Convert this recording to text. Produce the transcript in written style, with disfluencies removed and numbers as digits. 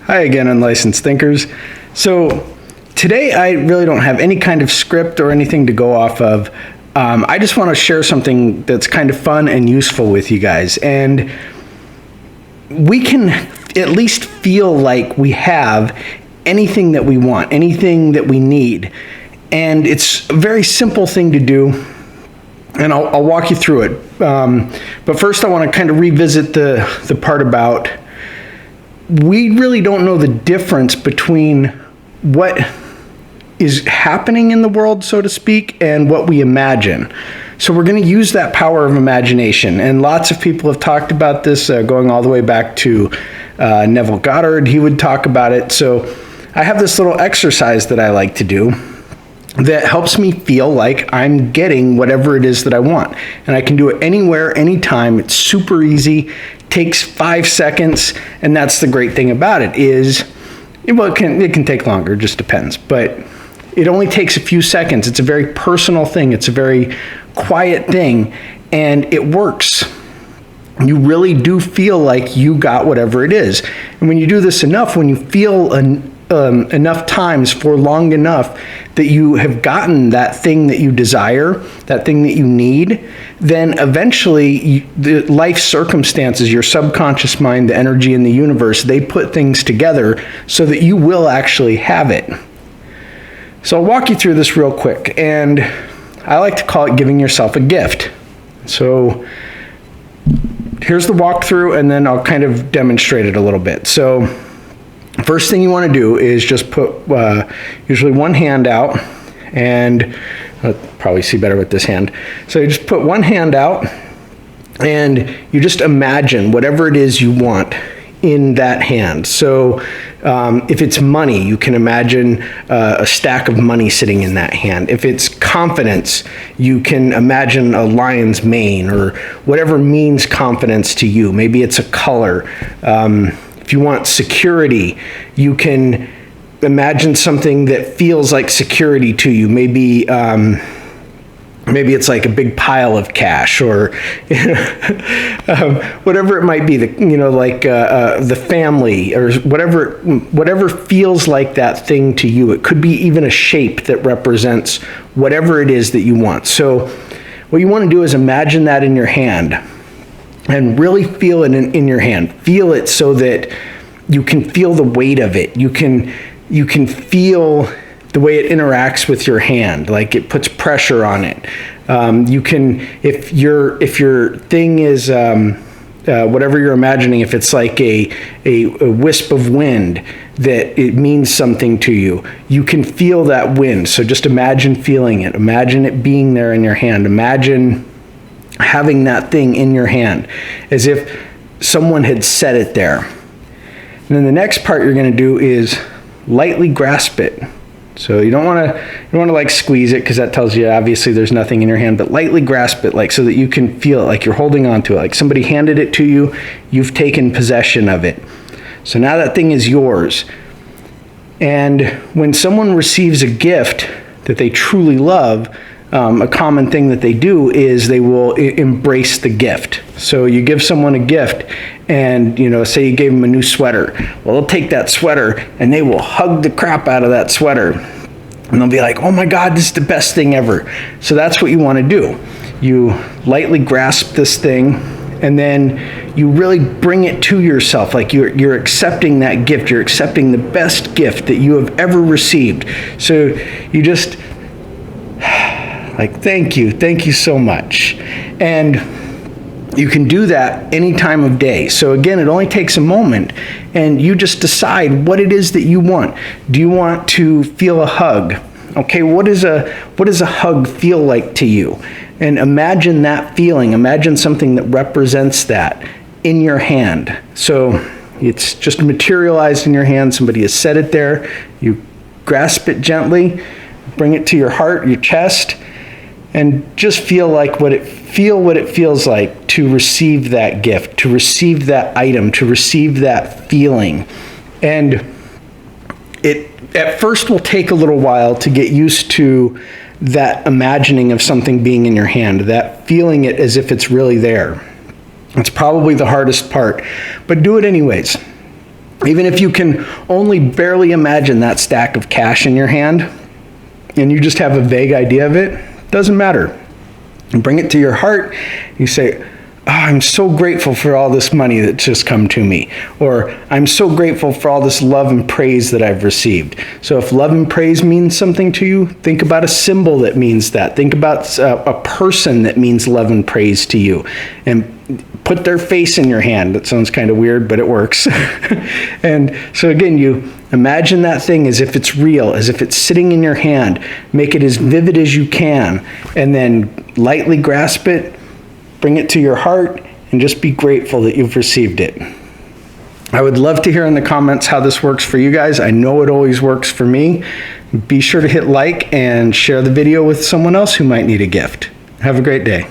Hi again, unlicensed thinkers. So today I really don't have any kind of script or anything to go off of. I just want to share something that's kind of fun and useful with you guys. And we can at least feel like we have anything that we want, anything that we need. And it's a very simple thing to do. And I'll walk you through it. But first I want to kind of revisit the part about we really don't know the difference between what is happening in the world, so to speak, and what we imagine. So we're going to use that power of imagination. And lots of people have talked about this, going all the way back to Neville Goddard. He would talk about it. So I have this little exercise that I like to do that helps me feel like I'm getting whatever it is that I want. And I can do it anywhere, anytime. It's super easy, takes 5 seconds, and that's the great thing about it is, well, it can take longer, it just depends, but it only takes a few seconds. It's a very personal thing. It's a very quiet thing, and it works. You really do feel like you got whatever it is. And when you do this enough, when you feel enough times for long enough that you have gotten that thing that you desire, that thing that you need, then eventually the life circumstances, your subconscious mind, the energy in the universe, they put things together so that you will actually have it. So I'll walk you through this real quick, and I like to call it giving yourself a gift. So here's the walkthrough, and then I'll kind of demonstrate it a little bit. So first thing you want to do is just put usually one hand out, and I'll probably see better with this hand. So you just put one hand out, and you just imagine whatever it is you want in that hand. So if it's money, you can imagine a stack of money sitting in that hand. If it's confidence, you can imagine a lion's mane or whatever means confidence to you. Maybe it's a color. If you want security, you can imagine something that feels like security to you. Maybe maybe it's like a big pile of cash, or whatever it might be. Like the family, or whatever feels like that thing to you. It could be even a shape that represents whatever it is that you want. So what you want to do is imagine that in your hand. And really feel it in your hand. Feel it so that you can feel the weight of it. You can feel the way it interacts with your hand, like it puts pressure on it. You can, if your thing is whatever you're imagining, if it's like a wisp of wind that it means something to you, you can feel that wind. So just imagine feeling it. Imagine it being there in your hand. Imagine having that thing in your hand as if someone had set it there. And then the next part you're going to do is lightly grasp it. So you don't want to like squeeze it, because that tells you obviously there's nothing in your hand, but lightly grasp it, like so that you can feel it, like you're holding on to it, like somebody handed it to you, you've taken possession of it. So now that thing is yours. And when someone receives a gift that they truly love, a common thing that they do is they will embrace the gift. So you give someone a gift, and say you gave them a new sweater. Well, they'll take that sweater and they will hug the crap out of that sweater, and they'll be like, "Oh my God, this is the best thing ever." So that's what you want to do. You lightly grasp this thing, and then you really bring it to yourself, like you're accepting that gift. You're accepting the best gift that you have ever received. So you just like, thank you so much. And you can do that any time of day. So again, it only takes a moment, and you just decide what it is that you want. Do you want to feel a hug? Okay, what does a hug feel like to you? And imagine that feeling. Imagine something that represents that in your hand. So it's just materialized in your hand. Somebody has set it there. You grasp it gently, bring it to your heart, your chest, and just feel what it feels like to receive that gift, to receive that item, to receive that feeling. And it at first will take a little while to get used to that imagining of something being in your hand, that feeling it as if it's really there. It's probably the hardest part, but do it anyways. Even if you can only barely imagine that stack of cash in your hand and you just have a vague idea of it, doesn't matter. You bring it to your heart, you say, oh, I'm so grateful for all this money that's just come to me. Or I'm so grateful for all this love and praise that I've received. So if love and praise means something to you, think about a symbol that means that. Think about a person that means love and praise to you. And put their face in your hand. That sounds kind of weird, but it works. And so again, you imagine that thing as if it's real, as if it's sitting in your hand. Make it as vivid as you can, and then lightly grasp it, bring it to your heart, and just be grateful that you've received it. I would love to hear in the comments how this works for you guys. I know it always works for me. Be sure to hit like and share the video with someone else who might need a gift. Have a great day.